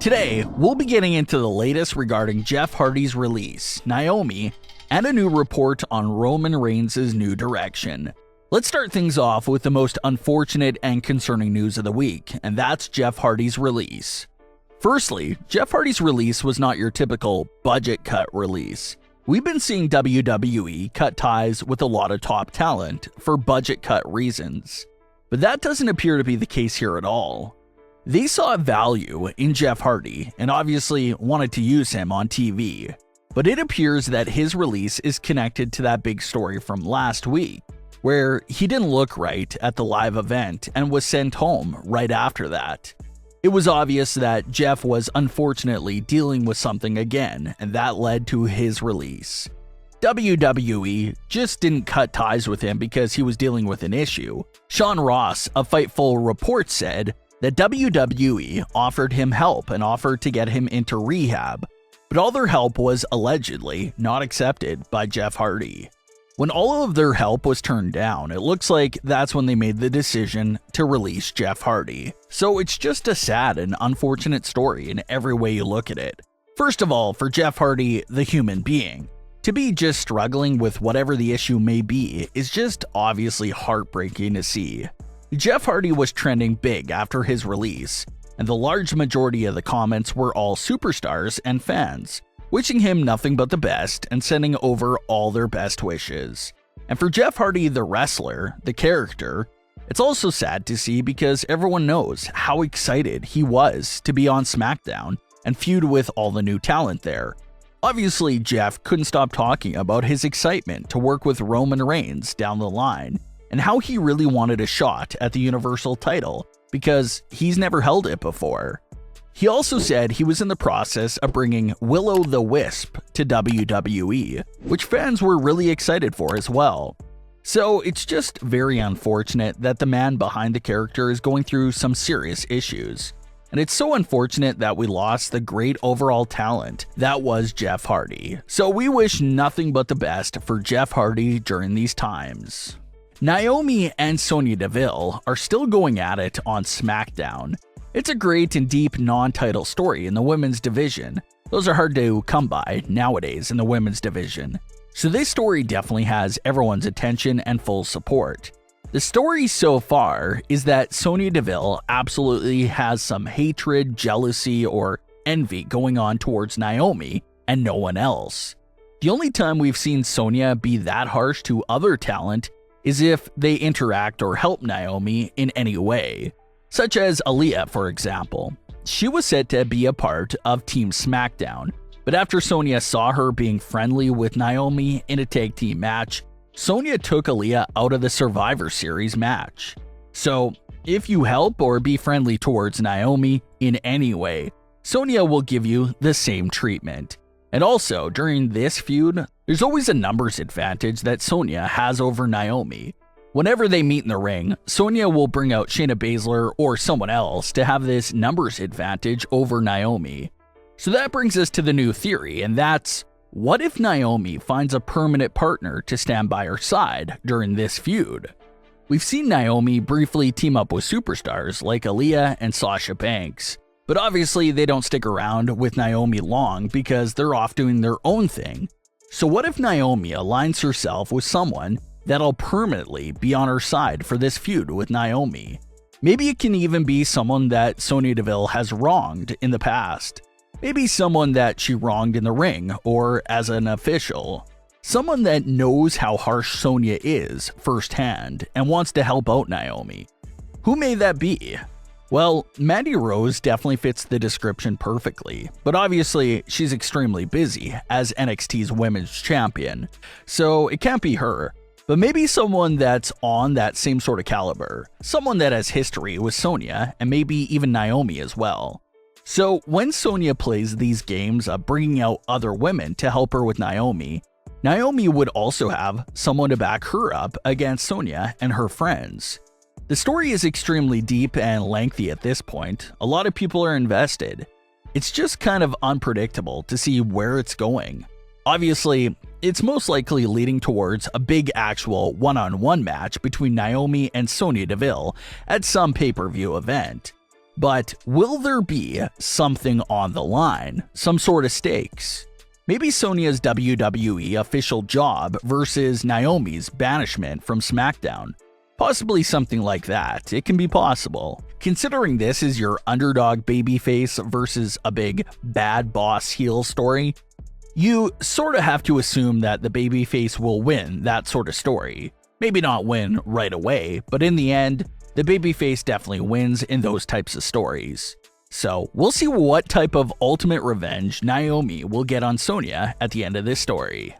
Today, we'll be getting into the latest regarding Jeff Hardy's release, Naomi, and a new report on Roman Reigns' new direction. Let's start things off with the most unfortunate and concerning news of the week, and that's Jeff Hardy's release. Firstly, Jeff Hardy's release was not your typical budget cut release. We've been seeing WWE cut ties with a lot of top talent for budget cut reasons, but that doesn't appear to be the case here at all. They saw value in Jeff Hardy and obviously wanted to use him on TV, but it appears that his release is connected to that big story from last week, where he didn't look right at the live event and was sent home right after that. It was obvious that Jeff was unfortunately dealing with something again, and that led to his release. WWE just didn't cut ties with him because he was dealing with an issue. Sean Ross of Fightful Report said that WWE offered him help and offered to get him into rehab, but all their help was allegedly not accepted by Jeff Hardy. When all of their help was turned down, it looks like that's when they made the decision to release Jeff Hardy. So it's just a sad and unfortunate story in every way you look at it. First of all, for Jeff Hardy, the human being, to be just struggling with whatever the issue may be is just obviously heartbreaking to see. Jeff Hardy was trending big after his release, and the large majority of the comments were all superstars and fans, wishing him nothing but the best and sending over all their best wishes. And for Jeff Hardy, the wrestler, the character, it's also sad to see because everyone knows how excited he was to be on SmackDown and feud with all the new talent there. Obviously, Jeff couldn't stop talking about his excitement to work with Roman Reigns down the line, and how he really wanted a shot at the Universal title because he's never held it before. He also said he was in the process of bringing Will-O-the-Wisp to WWE, which fans were really excited for as well. So it's just very unfortunate that the man behind the character is going through some serious issues. And it's so unfortunate that we lost the great overall talent that was Jeff Hardy. So we wish nothing but the best for Jeff Hardy during these times. Naomi and Sonya Deville are still going at it on SmackDown. It's a great and deep non-title story in the women's division. Those are hard to come by nowadays in the women's division. So this story definitely has everyone's attention and full support. The story so far is that Sonya Deville absolutely has some hatred, jealousy, or envy going on towards Naomi and no one else. The only time we've seen Sonya be that harsh to other talent is if they interact or help Naomi in any way, such as Aaliyah, for example. She was said to be a part of Team SmackDown, but after Sonya saw her being friendly with Naomi in a tag team match, Sonya took Aaliyah out of the Survivor Series match. So, if you help or be friendly towards Naomi in any way, Sonya will give you the same treatment. And also, during this feud, there's always a numbers advantage that Sonya has over Naomi. Whenever they meet in the ring, Sonya will bring out Shayna Baszler or someone else to have this numbers advantage over Naomi. So that brings us to the new theory, and that's, what if Naomi finds a permanent partner to stand by her side during this feud? We've seen Naomi briefly team up with superstars like Aaliyah and Sasha Banks, but obviously they don't stick around with Naomi long because they're off doing their own thing. So what if Naomi aligns herself with someone that'll permanently be on her side for this feud with Naomi? Maybe it can even be someone that Sonya Deville has wronged in the past. Maybe someone that she wronged in the ring or as an official. Someone that knows how harsh Sonya is firsthand and wants to help out Naomi. Who may that be? Well, Mandy Rose definitely fits the description perfectly, but obviously she's extremely busy as NXT's Women's Champion, so it can't be her. But maybe someone that's on that same sort of caliber, someone that has history with Sonya and maybe even Naomi as well. So when Sonya plays these games of bringing out other women to help her with Naomi, Naomi would also have someone to back her up against Sonya and her friends. The story is extremely deep and lengthy at this point. A lot of people are invested. It's just kind of unpredictable to see where it's going. Obviously, it's most likely leading towards a big actual one-on-one match between Naomi and Sonya Deville at some pay-per-view event. But will there be something on the line? Some sort of stakes? Maybe Sonya's WWE official job versus Naomi's banishment from SmackDown. Possibly something like that. It can be possible. Considering this is your underdog babyface versus a big bad boss heel story, you sort of have to assume that the babyface will win that sort of story. Maybe not win right away, but in the end, the babyface definitely wins in those types of stories. So we'll see what type of ultimate revenge Naomi will get on Sonya at the end of this story.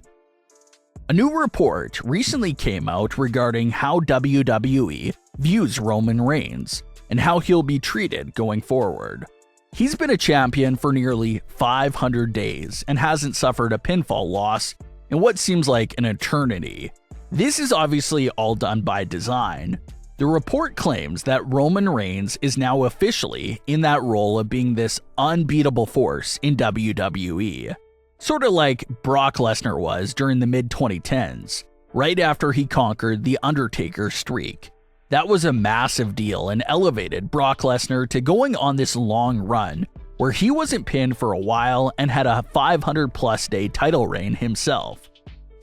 A new report recently came out regarding how WWE views Roman Reigns and how he'll be treated going forward. He's been a champion for nearly 500 days and hasn't suffered a pinfall loss in what seems like an eternity. This is obviously all done by design. The report claims that Roman Reigns is now officially in that role of being this unbeatable force in WWE. Sort of like Brock Lesnar was during the mid-2010s, right after he conquered the Undertaker streak. That was a massive deal and elevated Brock Lesnar to going on this long run where he wasn't pinned for a while and had a 500-plus day title reign himself.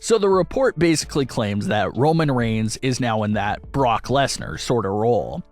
So the report basically claims that Roman Reigns is now in that Brock Lesnar sort of role.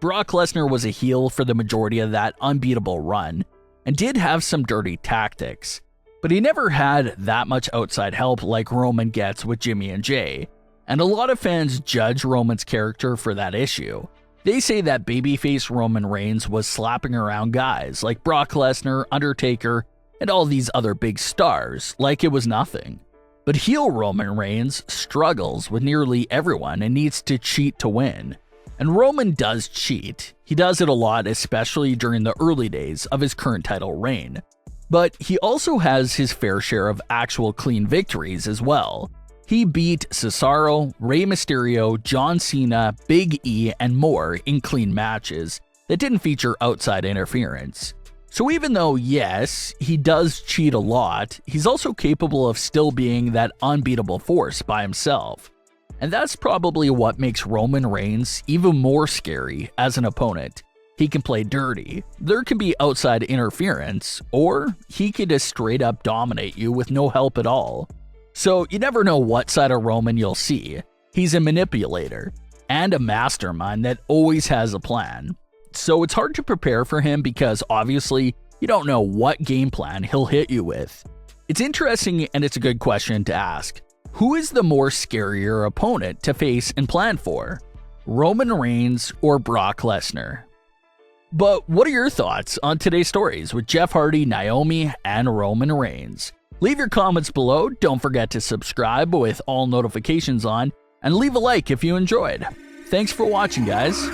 Brock Lesnar was a heel for the majority of that unbeatable run and did have some dirty tactics, but he never had that much outside help like Roman gets with Jimmy and Jay, and a lot of fans judge Roman's character for that issue. They say that babyface Roman Reigns was slapping around guys like Brock Lesnar, Undertaker, and all these other big stars like it was nothing. But heel Roman Reigns struggles with nearly everyone and needs to cheat to win. And Roman does cheat. He does it a lot, especially during the early days of his current title reign. But he also has his fair share of actual clean victories as well. He beat Cesaro, Rey Mysterio, John Cena, Big E, and more in clean matches that didn't feature outside interference. So even though, yes, he does cheat a lot, he's also capable of still being that unbeatable force by himself. And that's probably what makes Roman Reigns even more scary as an opponent. He can play dirty, there can be outside interference, or he could just straight up dominate you with no help at all. So you never know what side of Roman you'll see. He's a manipulator and a mastermind that always has a plan. So it's hard to prepare for him because obviously you don't know what game plan he'll hit you with. It's interesting and it's a good question to ask. Who is the more scarier opponent to face and plan for? Roman Reigns or Brock Lesnar? But what are your thoughts on today's stories with Jeff Hardy, Naomi, and Roman Reigns? Leave your comments below, don't forget to subscribe with all notifications on, and leave a like if you enjoyed. Thanks for watching, guys.